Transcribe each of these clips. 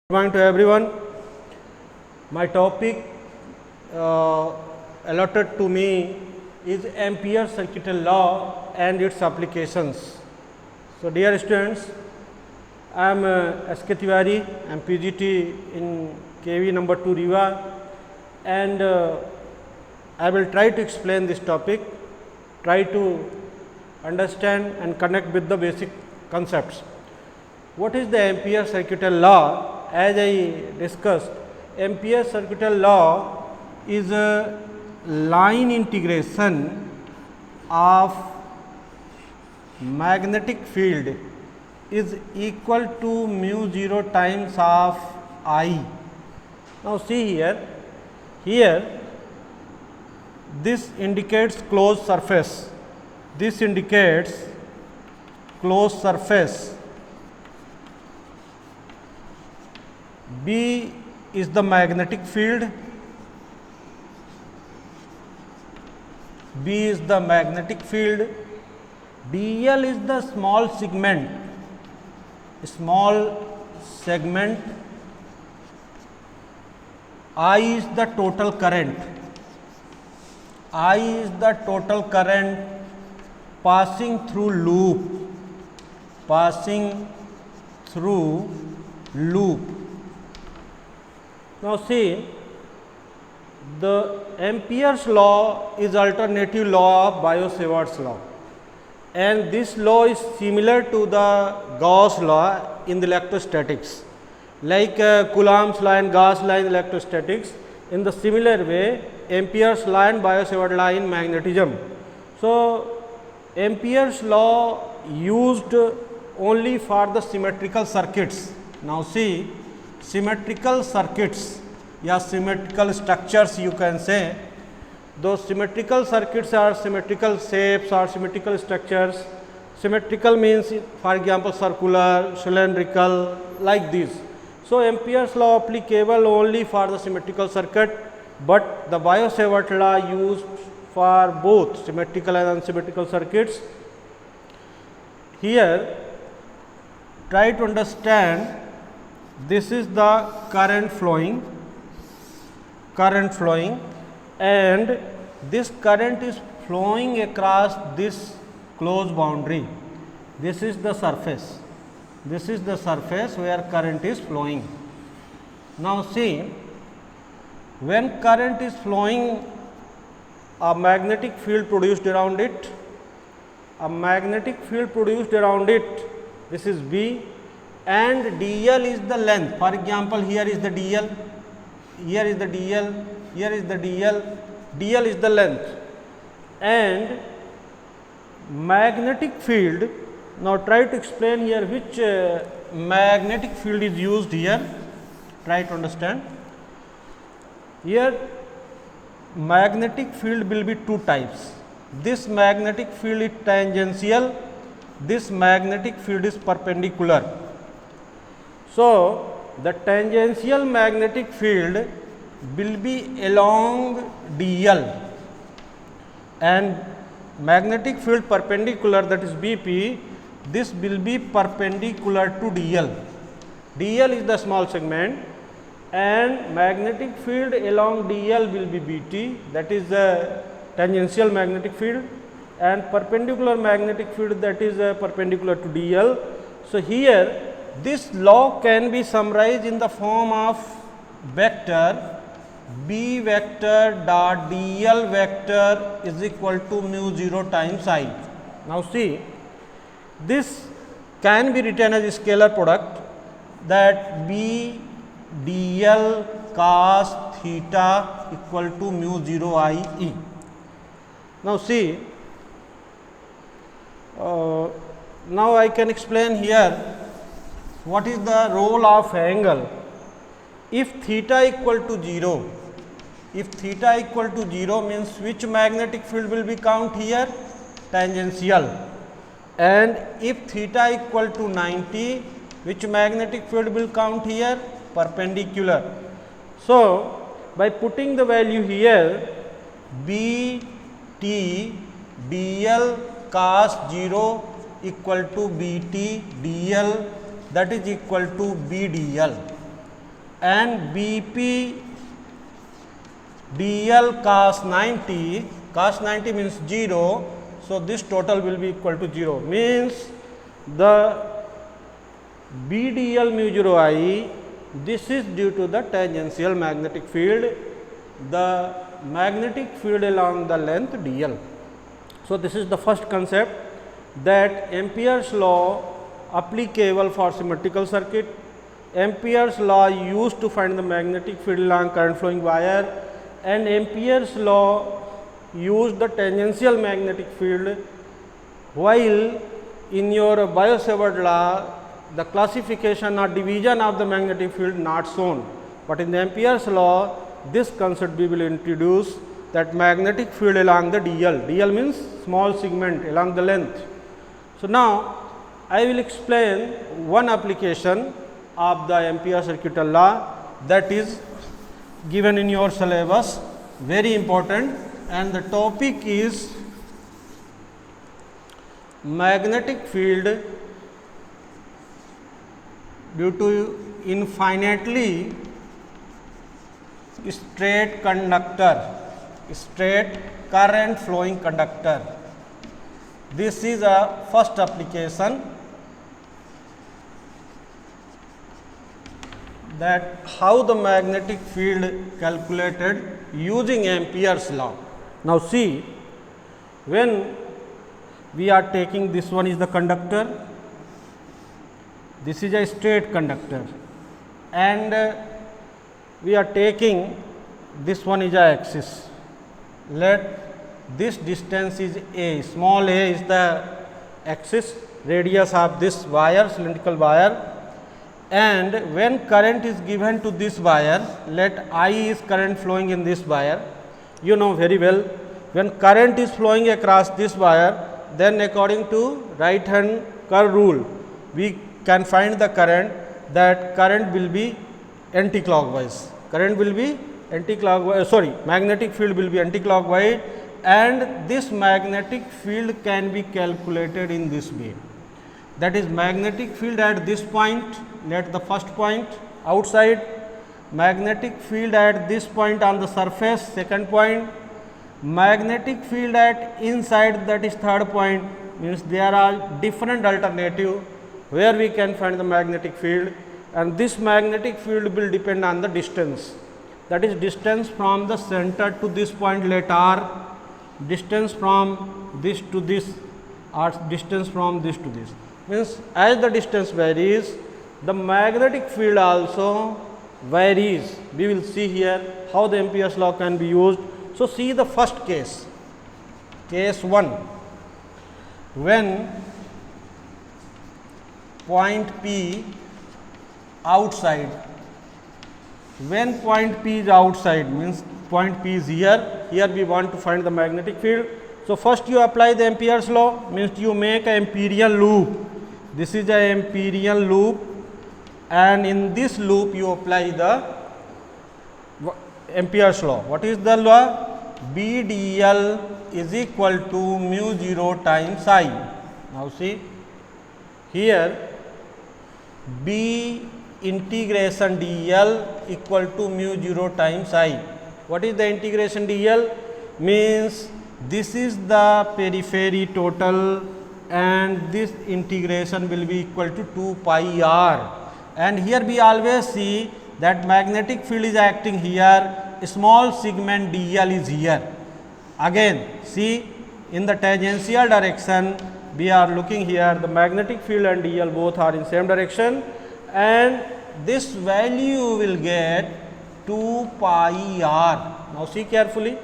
Good morning to everyone. My topic allotted to me is Ampere's circuital law and its applications. So, dear students, I am S.K. Tiwari, I am PGT in KV number 2 Riva, and I will try to explain this topic, try to understand and connect with the basic concepts. What is the Ampere's circuital law? As I discussed, Ampere's circuital law is a line integration of magnetic field is equal to mu 0 times of I. Now see here this indicates closed surface, this indicates closed surface. B is the magnetic field, B is the magnetic field, dl is the small segment, I is the total current, I is the total current passing through loop. Now see, the Ampere's law is alternative law of Biot-Savart's law, and this law is similar to the Gauss law in the electrostatics, like Coulomb's law and Gauss law in electrostatics. In the similar way, Ampere's law and Biot-Savart law in magnetism. So Ampere's law used only for the symmetrical circuits. Now see, symmetrical circuits या symmetrical structures you can say, those symmetrical circuits are symmetrical shapes or symmetrical structures. Symmetrical means, for example, circular, cylindrical, like this. So Ampere's law applicable only for the symmetrical circuit, but the Biot-Savart law used for both symmetrical and unsymmetrical circuits. Here try to understand, this is the current flowing, and this current is flowing across this closed boundary. This is the surface where current is flowing. Now see, when current is flowing, a magnetic field produced around it, this is B, and dl is the length. For example, here is the dl, here is the dl, here is the dl, dl is the length, and magnetic field. Now try to explain here which magnetic field is used here. Try to understand. Here magnetic field will be two types. This magnetic field is tangential, this magnetic field is perpendicular. So the tangential magnetic field will be along dl, and magnetic field perpendicular, that is BP, this will be perpendicular to dl. dl is the small segment, and magnetic field along dl will be BT, that is the tangential magnetic field, and perpendicular magnetic field, that is perpendicular to dl. So here this law can be summarized in the form of vector B vector dot dl vector is equal to mu 0 times I. Now see, this can be written as a scalar product, that B dl cos theta equal to mu 0 I E. Now see, now I can explain here what is the role of angle. If theta equal to 0, means which magnetic field will be count here? Tangential. And if theta equal to 90, which magnetic field will count here? Perpendicular. So by putting the value here, B T dl cos 0 equal to B T dl, that is equal to B dl. and BP dl cos 90, cos 90 means 0. So, this total will be equal to 0, means the B dl mu 0 I, this is due to the tangential magnetic field, the magnetic field along the length dl. So, this is the first concept, that Ampere's law applicable for symmetrical circuit. Ampere's law used to find the magnetic field along current flowing wire, and Ampere's law used the tangential magnetic field, while in your Biot-Savart law the classification or division of the magnetic field not shown, but in the Ampere's law this concept we will introduce, that magnetic field along the dl, dl means small segment along the length. So, now I will explain one application of the Ampere circuital law that is given in your syllabus, very important, and the topic is magnetic field due to infinitely straight conductor, straight current flowing conductor. This is a first application, that how the magnetic field calculated using Ampere's law. Now, see, when we are taking, this one is the conductor, this is a straight conductor, and we are taking, this one is a axis. Let this distance is a, small a is the axis, radius of this wire, cylindrical wire, and when current is given to this wire, let I is current flowing in this wire. You know very well, when current is flowing across this wire, then according to right hand curve rule, we can find the current, that current will be anti-clockwise, current will be anti-clockwise, magnetic field will be anti-clockwise, and this magnetic field can be calculated in this way. That is, magnetic field at this point, let the first point outside, magnetic field at this point on the surface, second point, magnetic field at inside, that is third point, means there are different alternative where we can find the magnetic field, and this magnetic field will depend on the distance, that is distance from the center to this point, let r, distance from this to this, or distance from this to this, means as the distance varies, the magnetic field also varies. We will see here how the Ampere's law can be used. So, see the first case, case 1, when point P outside, when point P is outside, means point P is here, here we want to find the magnetic field. So, first you apply the Ampere's law, means you make an Amperian loop, this is an Amperian loop, and in this loop you apply the Ampere's law. What is the law? B dl is equal to mu 0 times I. Now, see here, B integration dl equal to mu 0 times I. What is the integration dl? Means this is the periphery total, and this integration will be equal to 2 pi r, and here we always see that magnetic field is acting here, small segment dl is here. Again, see, in the tangential direction we are looking here, the magnetic field and dl both are in same direction, and this value will get 2 pi r. Now, see carefully,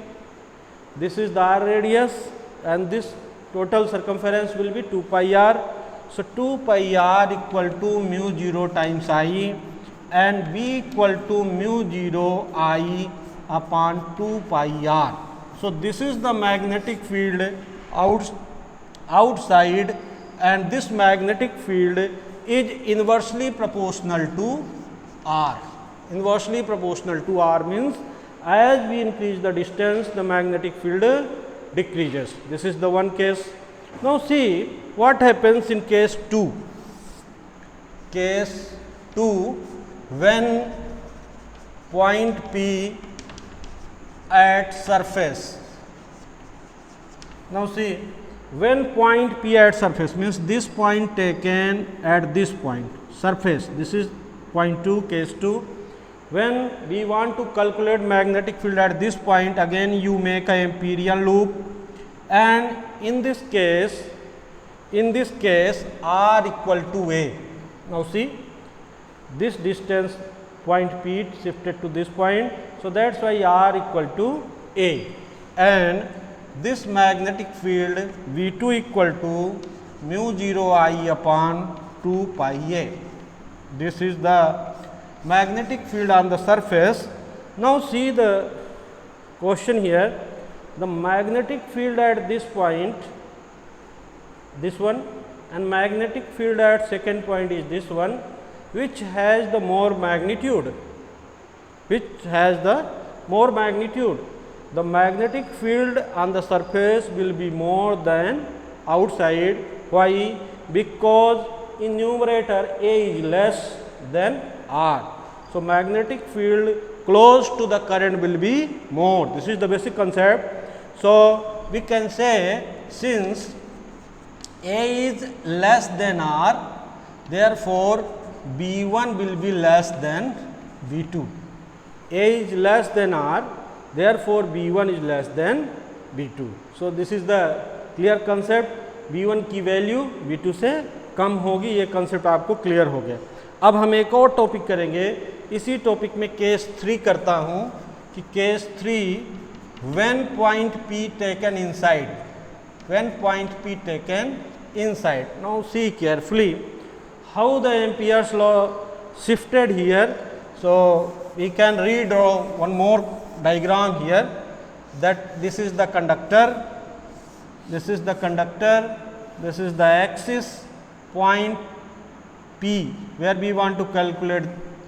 this is the r radius and this total circumference will be 2 pi r. So, 2 pi r equal to mu 0 times I, and B equal to mu 0 I upon 2 pi r. So, this is the magnetic field outside, and this magnetic field is inversely proportional to r. Inversely proportional to r means as we increase the distance, the magnetic field decreases. This is the one case. Now, see what happens in case 2. Case 2, when point P at surface. Now see, when point P at surface means this point taken at this point surface, this is point 2, case 2. When we want to calculate magnetic field at this point, again you make a imperial loop, and in this case r equal to a. Now see, this distance point P shifted to this point, so that's why r equal to a, and this magnetic field V2 equal to mu 0 I upon 2 pi a. This is the magnetic field on the surface. Now see the question here, the magnetic field at this point, this one, and magnetic field at second point is this one, which has the more magnitude, the magnetic field on the surface will be more than outside. Why? Because in numerator A is less than R. So magnetic field close to the current will be more. This is the basic concept. So we can say, since A is less than R, therefore B1 will be less than B2. A is less than R, therefore B1 is less than B2. So this is the clear concept. B1 की value B2 से कम होगी, ये concept आपको clear हो गया. अब हम एक और टॉपिक करेंगे. इसी टॉपिक में केस 3 करता हूँ कि case 3 when point P taken inside, when point P taken inside. Now see carefully how the Ampere's law shifted here. So we can redraw one more diagram here, that this is the conductor, this is the conductor, this is the axis, point P where we want to calculate.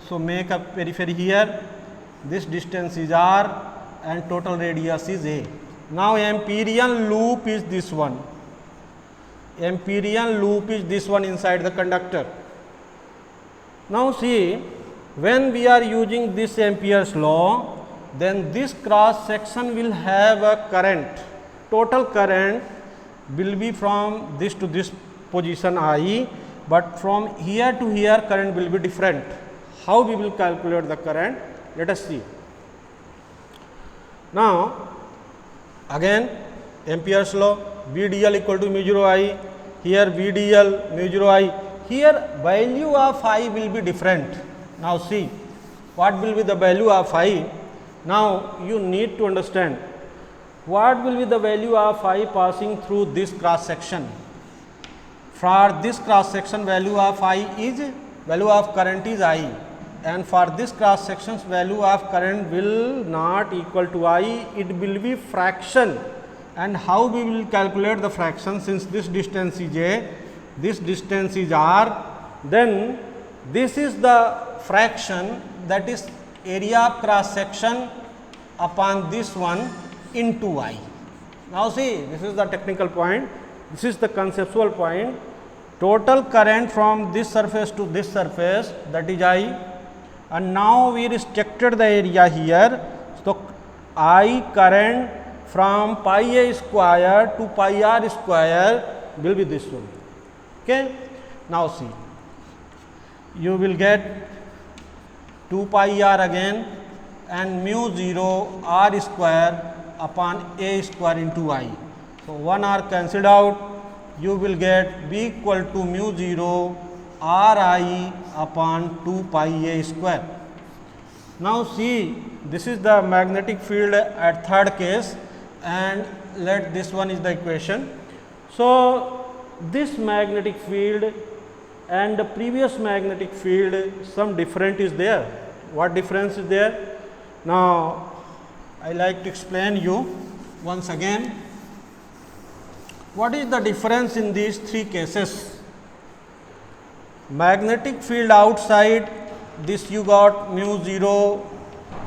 So make a periphery here, this distance is R and total radius is A. Now Amperian loop is this one, Amperian loop is this one inside the conductor. Now see, when we are using this Ampere's law, then this cross section will have a current, total current will be from this to this position I, but from here to here current will be different. How we will calculate the current? Let us see. Now again Ampere's law, VDL equal to mu 0 I, here VDL mu 0 I, here value of I will be different. Now see, what will be the value of I? Now you need to understand what will be the value of I passing through this cross section. For this cross section value of I is, value of current is I, and for this cross section's value of current will not equal to I, it will be fraction. And how we will calculate the fraction? Since this distance is A, this distance is R, then this is the fraction, that is area of cross section upon this one into I. Now see, this is the technical point, this is the conceptual point. Total current from this surface to this surface, that is I, and now we restricted the area here. So I current from pi a square to pi r square will be this one. Okay. Now see, you will get 2 pi r again and mu 0 r square upon a square into I. So 1 r cancelled out, you will get b equal to mu 0 r I upon 2 pi a square. Now see, this is the magnetic field at third case, and let this one is the equation. So this magnetic field and the previous magnetic field, some difference is there. What difference is there? Now I like to explain you once again. What is the difference in these three cases? Magnetic field outside, this you got mu 0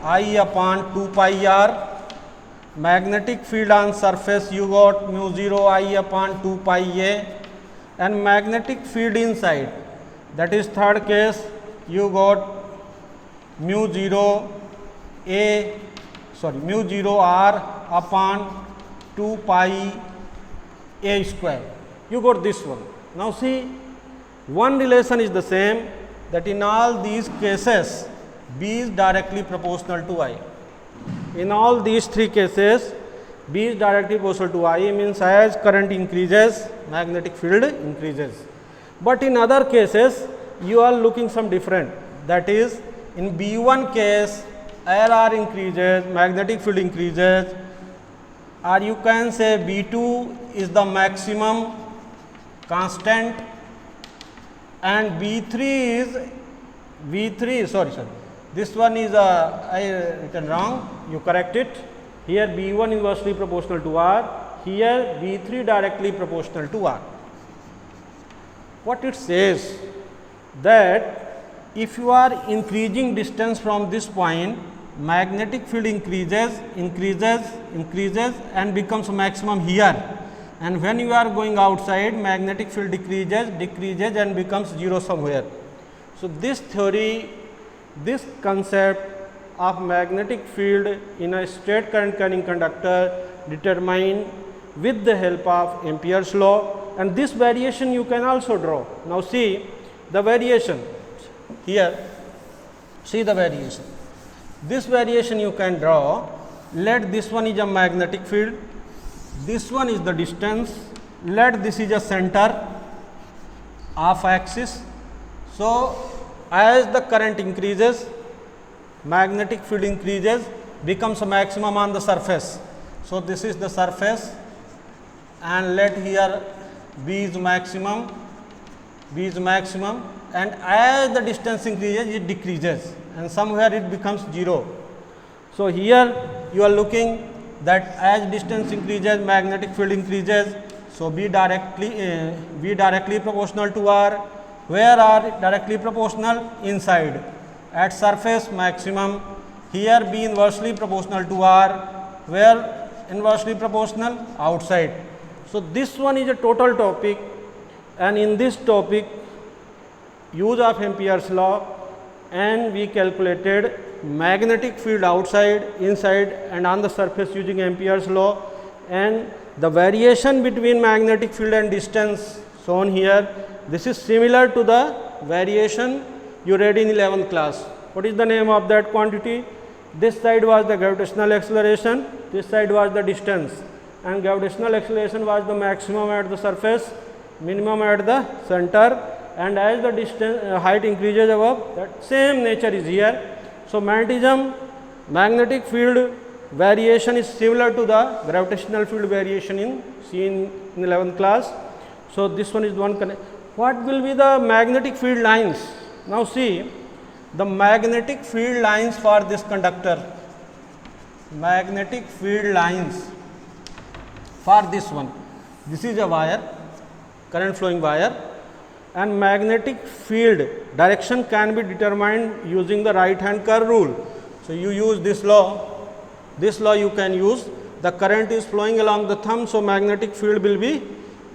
I upon 2 pi r. Magnetic field on surface, you got mu 0 I upon 2 pi a. And magnetic field inside, that is third case, you got mu 0 mu 0 r upon 2 pi a square. You got this one. Now see, one relation is the same, that in all these cases B is directly proportional to I. In all these three cases B is directly proportional to I, means as current increases magnetic field increases. But in other cases you are looking some different, that is in B1 case IR increases, magnetic field increases, or you can say B2 is the maximum constant and B3 sorry, this one is I written wrong, you correct it. Here B1 inversely proportional to R, here B3 directly proportional to R. What it says, that if you are increasing distance from this point, magnetic field increases and becomes maximum here, and when you are going outside, magnetic field decreases and becomes zero somewhere. So this theory, this concept of magnetic field in a straight current carrying conductor determined with the help of Ampere's law, and this variation you can also draw. Now see the variation here, see the variation. This variation you can draw. Let this one is a magnetic field, this one is the distance, let this is a center of axis. So as the current increases, magnetic field increases, becomes a maximum on the surface. So this is the surface, and let here B is maximum, and as the distance increases it decreases and somewhere it becomes 0. So here you are looking that as distance increases, magnetic field increases. So B directly proportional to R. Where R directly proportional? Inside. At surface maximum. Here B inversely proportional to R. Where inversely proportional? Outside. So this one is a total topic, and in this topic use of Ampere's law, and we calculated magnetic field outside, inside and on the surface using Ampere's law, and the variation between magnetic field and distance shown here. This is similar to the variation you read in 11th class. What is the name of that quantity? This side was the gravitational acceleration, this side was the distance, and gravitational acceleration was the maximum at the surface, minimum at the center, and as the distance height increases above, that same nature is here. So magnetism, magnetic field variation is similar to the gravitational field variation seen in 11th class. So this one is the one connect. What will be the magnetic field lines? Now see the magnetic field lines for this conductor, magnetic field lines for this one. This is a wire, current flowing wire, and magnetic field direction can be determined using the right hand curve rule. So you use this law you can use. The current is flowing along the thumb, so magnetic field will be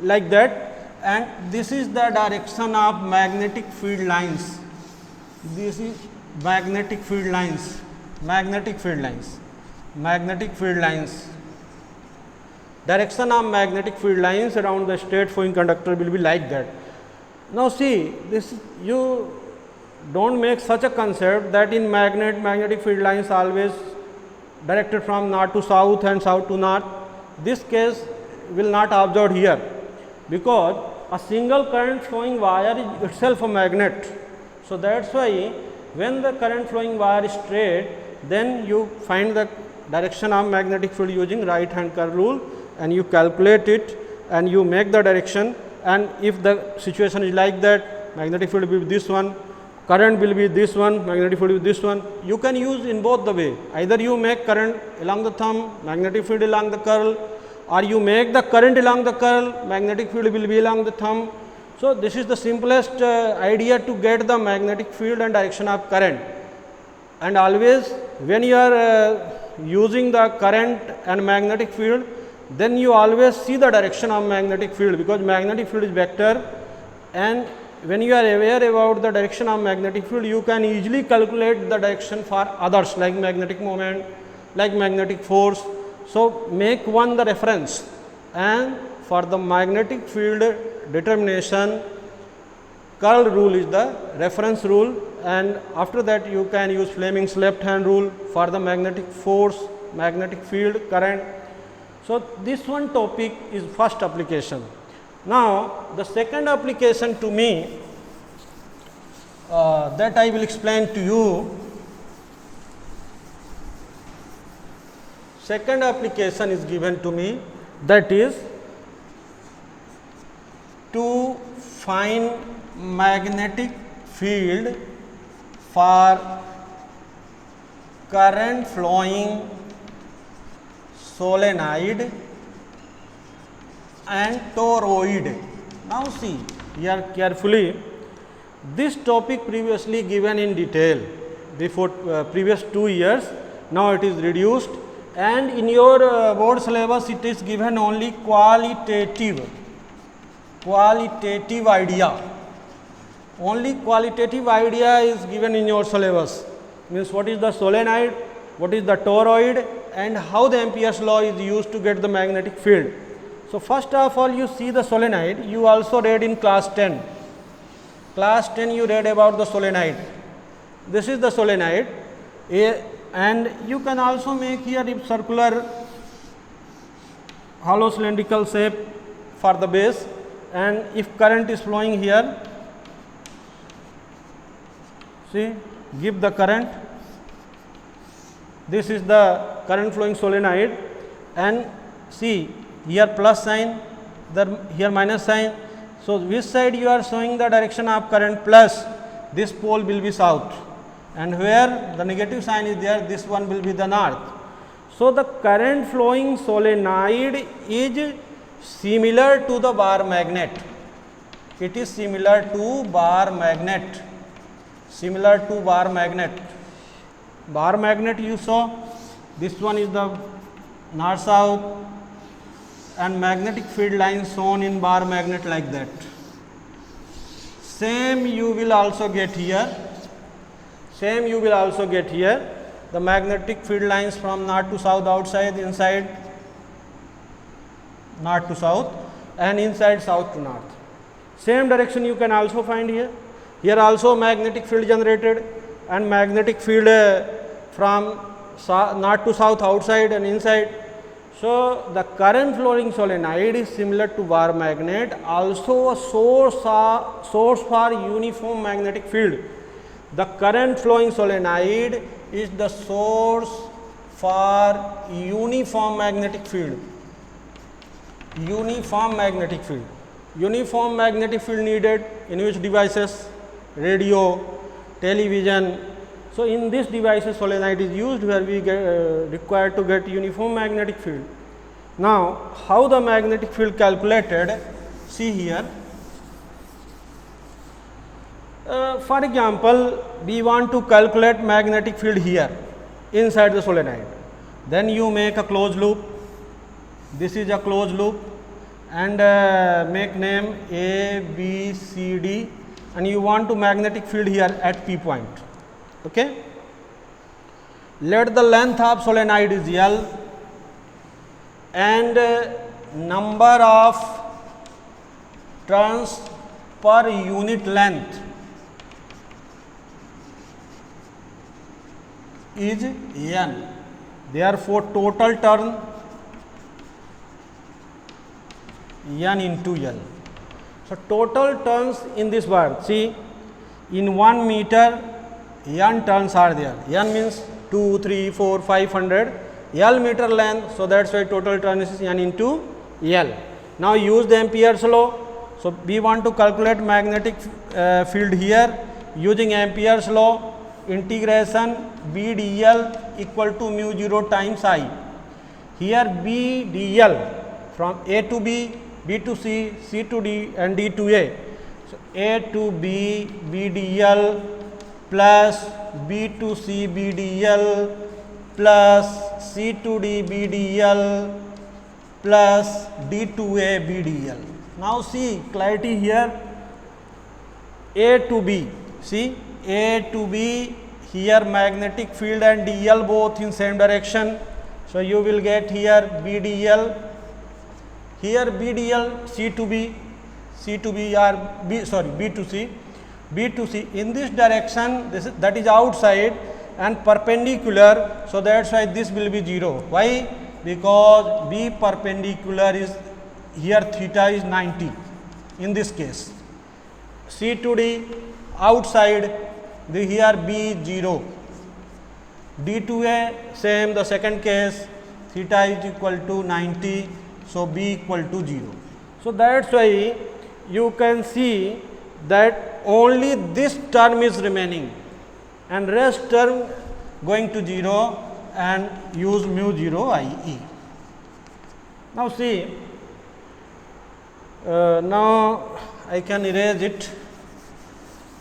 like that, and this is the direction of magnetic field lines. This is magnetic field lines, magnetic field lines, magnetic field lines. Direction of magnetic field lines around the straight flowing conductor will be like that. Now see this, you don't make such a concept that in magnetic field lines always directed from north to south and south to north. This case will not observed here, because a single current flowing wire is itself a magnet. So that's why when the current flowing wire is straight, then you find the direction of magnetic field using right hand curve rule, and you calculate it and you make the direction. And if the situation is like that, magnetic field will be this one, current will be this one, magnetic field will be this one. You can use in both the way. Either you make current along the thumb, magnetic field along the curl, or you make the current along the curl, magnetic field will be along the thumb. So this is the simplest idea to get the magnetic field and direction of current. And always when you are using the current and magnetic field, then you always see the direction of magnetic field, because magnetic field is vector and when you are aware about the direction of magnetic field, you can easily calculate the direction for others like magnetic moment, like magnetic force. So, make one the reference, and for the magnetic field determination, curl rule is the reference rule, and after that you can use Fleming's left hand rule for the magnetic force, magnetic field, current. So, this one topic is first application. Now, the second application to me that I will explain to you. Second application is given to me, that is to find magnetic field for current flowing solenoid and toroid. Now see here carefully, this topic previously given in detail before previous 2 years, now it is reduced, and in your board syllabus it is given only qualitative idea. Only qualitative idea is given in your syllabus, means what is the solenoid, what is the toroid, and how the Ampere's law is used to get the magnetic field. So, first of all you see the solenoid, you also read in class 10. Class 10 you read about the solenoid. This is the solenoid, and you can also make here a circular hollow cylindrical shape for the base, and if current is flowing here, see, give the current, this is the current flowing solenoid, and see here plus sign, here minus sign. So, which side you are showing the direction of current plus, this pole will be south, and where the negative sign is there, this one will be the north. So, the current flowing solenoid is similar to the bar magnet. It is similar to bar magnet. Similar to bar magnet. Bar magnet you saw, this one is the north south, and magnetic field lines shown in bar magnet like that. Same you will also get here. Same you will also get here. The magnetic field lines from north to south, outside, inside, north to south, and inside south to north. Same direction you can also find here. Here also magnetic field generated, and magnetic field from north to south, outside and inside. So, the current flowing solenoid is similar to bar magnet, also a source for uniform magnetic field. The current flowing solenoid is the source for uniform magnetic field. Uniform magnetic field. Uniform magnetic field needed in which devices? Radio, television. So, in this devices solenoid is used where we required to get uniform magnetic field. Now, how the magnetic field calculated? See here. For example, we want to calculate magnetic field here inside the solenoid. Then you make a closed loop. This is a closed loop, and make name A, B, C, D, and you want to magnetic field here at P point. Okay. Let the length of solenoid is L, and number of turns per unit length is N. Therefore, total turn N into L. So, total turns in this bar, see, in 1 meter N turns are there. N means 2, 3, 4, 500, L meter length. So, that is why total turn is N into L. Now, use the Ampere's law. So, we want to calculate magnetic field here using Ampere's law. Integration B dl equal to mu 0 times I. Here B dl from A to B, B to C, C to D and D to A. So, A to B, B dl plus B to C, B dl plus C to D, B dl plus D to A, B dl. Now, see clarity here. A to B. See, A to B, here magnetic field and dl both in same direction. So you will get here BdL, here BdL, C to B or B to C. B to C in this direction, that is outside and perpendicular. So that's why this will be 0. Why? Because B perpendicular is here, theta is 90 in this case. C to D outside, here B 0. D to A same, the second case, theta is equal to 90. So B equal to 0. So that's why you can see that only this term is remaining and rest term going to 0 and use mu 0 IE. Now see, now I can erase it.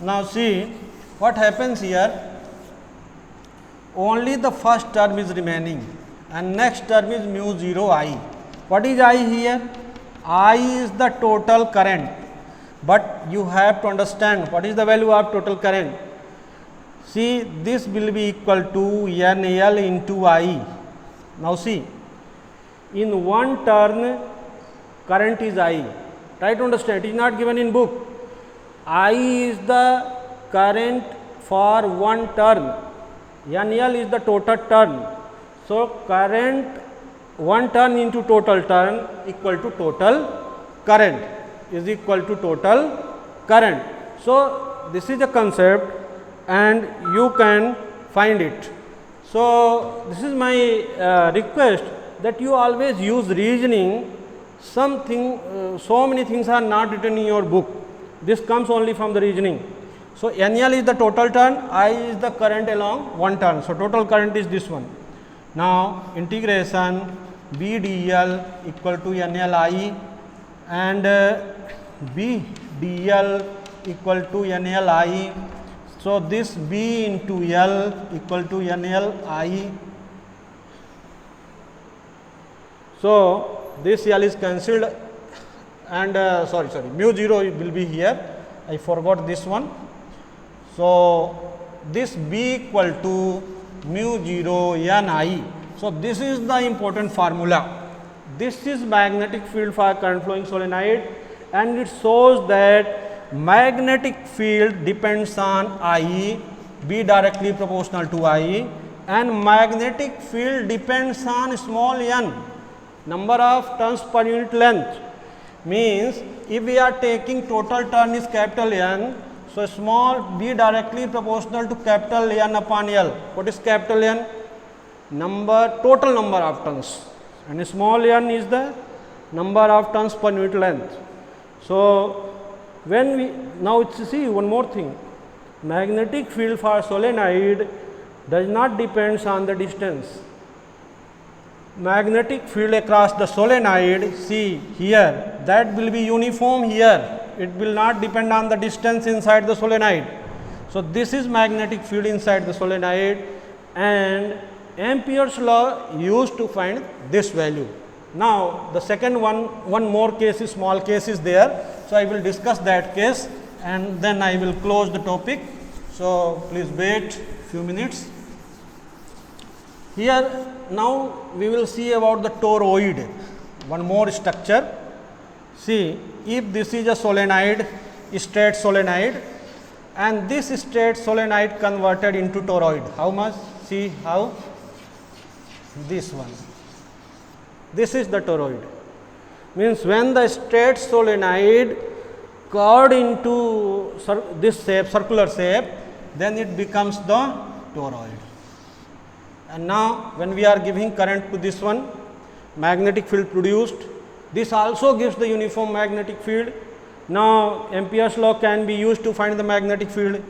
Now see what happens here, only the first term is remaining and next term is mu 0 I. What is I here? I is the total current, but you have to understand what is the value of total current. See, this will be equal to NL into I. Now see, in one turn current is I. Try to understand, it is not given in book. I is the current for one turn, NL is the total turn. So current one turn into total turn equal to total current, is equal to total current. So this is the concept and you can find it. So this is my request that you always use reasoning. Something, so many things are not written in your book. This comes only from the reasoning. So NL is the total turn, I is the current along one turn. So total current is this one. Now integration B dl equal to NL I and B dl equal to NL I. So this B into L equal to NL I. So this L is cancelled and mu 0 will be here. I forgot this one. So this B equal to mu 0 Ni. So this is the important formula. This is magnetic field for current flowing solenoid and it shows that magnetic field depends on I, B directly proportional to I, and magnetic field depends on small n, number of turns per unit length. Means if we are taking total turn is capital N, so small b directly proportional to capital N upon L. What is capital N? Total number of turns, and small n is the number of turns per unit length. So when we now see one more thing, magnetic field for solenoid does not depends on the distance. Magnetic field across the solenoid, see here, that will be uniform here. It will not depend on the distance inside the solenoid. So this is magnetic field inside the solenoid, and Ampere's law used to find this value. Now the second one more case is small case is there. So I will discuss that case and then I will close the topic. So please wait few minutes. Here now we will see about the toroid, one more structure. See, if this is a solenoid, straight solenoid, and this straight solenoid converted into toroid, how much? See how? This one. This is the toroid. Means when the straight solenoid curved into this shape, circular shape, then it becomes the toroid. And now when we are giving current to this one, magnetic field produced, this also gives the uniform magnetic field. Now Ampere's law can be used to find the magnetic field.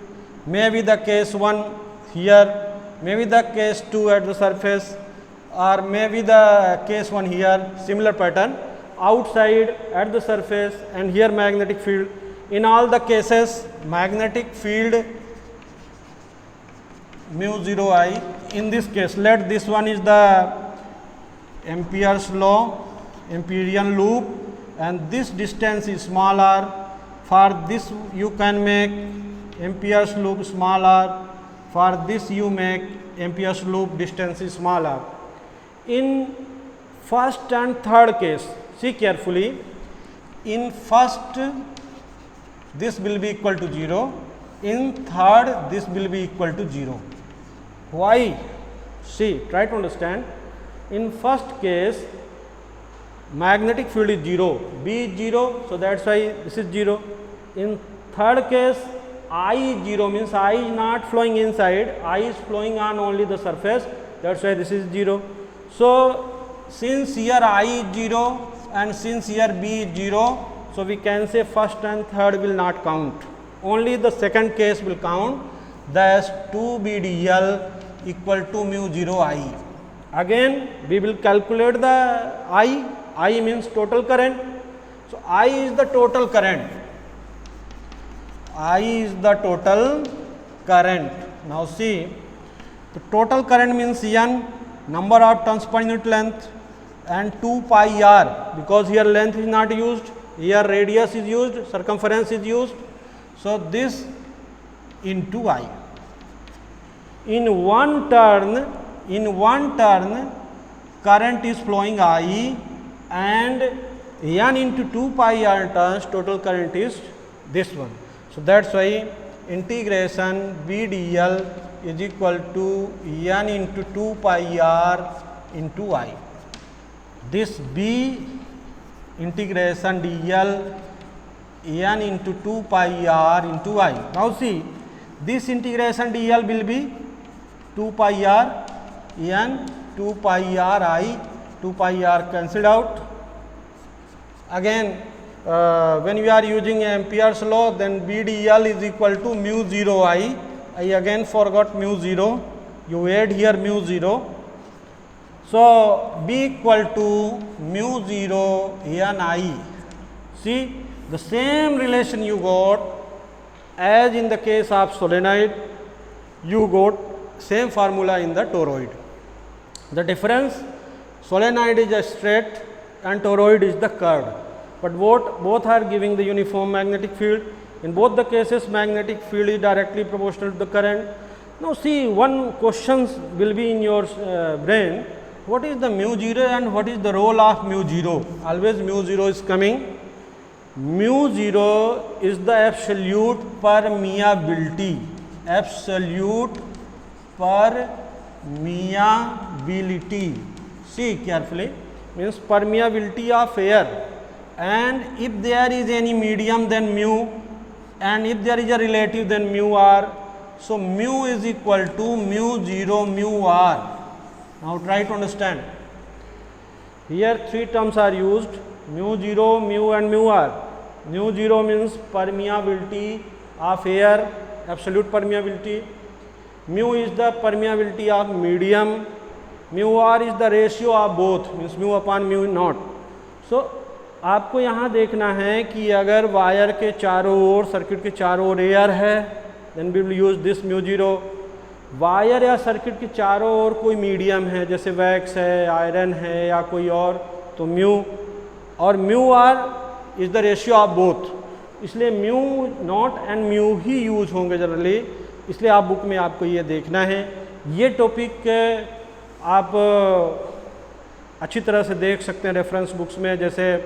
Maybe the case 1 here, maybe the case 2 at the surface, or maybe the case 1 here, similar pattern, outside at the surface and here magnetic field. In all the cases, magnetic field mu 0 I. In this case, let this one is the Ampere's law, Amperian loop, and this distance is small r, For this you can make Ampere's loop small r. For this you make Ampere's loop distance is small r. In first and third case, see carefully. In first this will be equal to 0. In third this will be equal to 0. Why? See, try to understand. In first case magnetic field is 0, B is 0, so that's why this is 0. In third case I is 0, means I is not flowing inside, I is flowing on only the surface, that's why this is 0. So since here I is 0 and since here B is 0, so we can say first and third will not count, only the second case will count. Thus 2BdL equal to mu 0 I. Again we will calculate the I means total current. So I is the total current. I is the total current. Now see, the total current means N, number of turns per unit length, and 2 pi r, because here length is not used, here radius is used, circumference is used. So this into I. In one turn current is flowing I, and N into 2 pi r turns total current is this one. So that's why integration BdL is equal to N into 2 pi r into I. This B integration dl N into 2 pi r into I. Now see, this integration dl will be 2 pi r N 2 pi r I, 2 pi r cancelled out. Again when we are using Ampere's law, then BdL is equal to mu 0 I. I again forgot mu 0, you add here mu 0. So B equal to mu 0 N I. See, the same relation you got as in the case of solenoid, you got same formula in the toroid. The difference, solenoid is a straight and toroid is the curved, but both are giving the uniform magnetic field. In both the cases magnetic field is directly proportional to the current. Now see, one question will be in your brain, what is the mu 0 and what is the role of mu 0? Always mu 0 is coming. Mu 0 is the absolute permeability. Absolute permeability. See carefully, means permeability of air, and if there is any medium then mu, and if there is a relative then mu r. So mu is equal to mu 0 mu r. Now try to understand. Here three terms are used, mu 0, mu and mu r. Mu 0 means permeability of air, absolute permeability. Mu is the permeability of medium. Mu r is the ratio of both, means mu upon mu naught. So आपको यहाँ देखना है कि अगर wire के चारों ओर, circuit के चारों ओर एयर है, then we will use this mu 0. Wire या सर्किट के चारों ओर कोई मीडियम है, जैसे वैक्स है, आयरन है या कोई और, तो म्यू, और mu r is the ratio of both, इसलिए म्यू नॉट एंड म्यू ही यूज होंगे जनरली, इसलिए आप बुक में आपको ये देखना है. ये टॉपिक आप अच्छी तरह से देख सकते हैं रेफरेंस बुक्स में, जैसे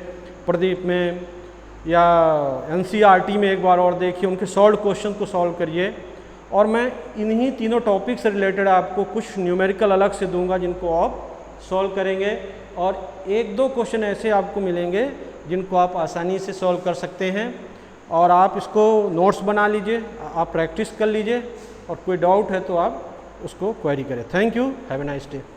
प्रदीप में या NCERT में एक बार और देखिए, उनके सॉल्व क्वेश्चन को सॉल्व करिए. और मैं इन्हीं तीनों टॉपिक से रिलेटेड आपको कुछ न्यूमेरिकल अलग से दूंगा जिनको आप सॉल्व करेंगे, और एक दो क्वेश्चन ऐसे आपको मिलेंगे जिनको आप आसानी से सॉल्व कर सकते हैं. और आप इसको नोट्स बना लीजिए, आप प्रैक्टिस कर लीजिए, और कोई डाउट है तो आप उसको क्वेरी करें. Thank you, have a nice day.